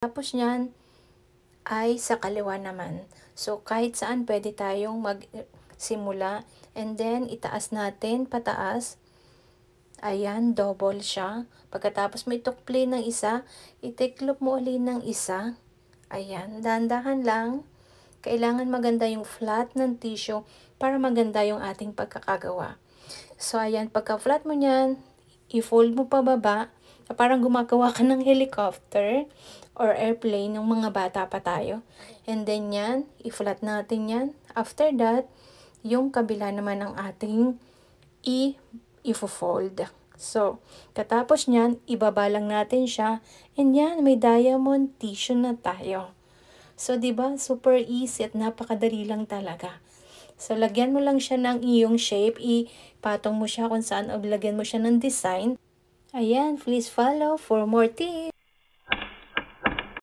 Tapos niyan ay sa kaliwa naman. So, kahit saan pwede tayong magsimula. And then, itaas natin pataas. Ayan, double siya. Pagkatapos mo itukli ng isa, itiklop mo uli ng isa. Ayan, dahan-dahan lang. Kailangan maganda yung flat ng tissue para maganda yung ating pagkakagawa. So, ayan, pagka-flat mo niyan, i-fold mo pababa. Parang gumagawa ka ng helicopter or airplane ng mga bata pa tayo. And then yan, i-flat natin yan. After that, yung kabila naman ng ating i-fold. So, katapos nyan, ibaba lang natin siya. And yan, may diamond tissue na tayo. So, diba, super easy at napakadali lang talaga. So, lagyan mo lang siya ng iyong shape. Ipatong mo siya kung saan o lagyan mo siya ng design. Ayan, please follow for more tips.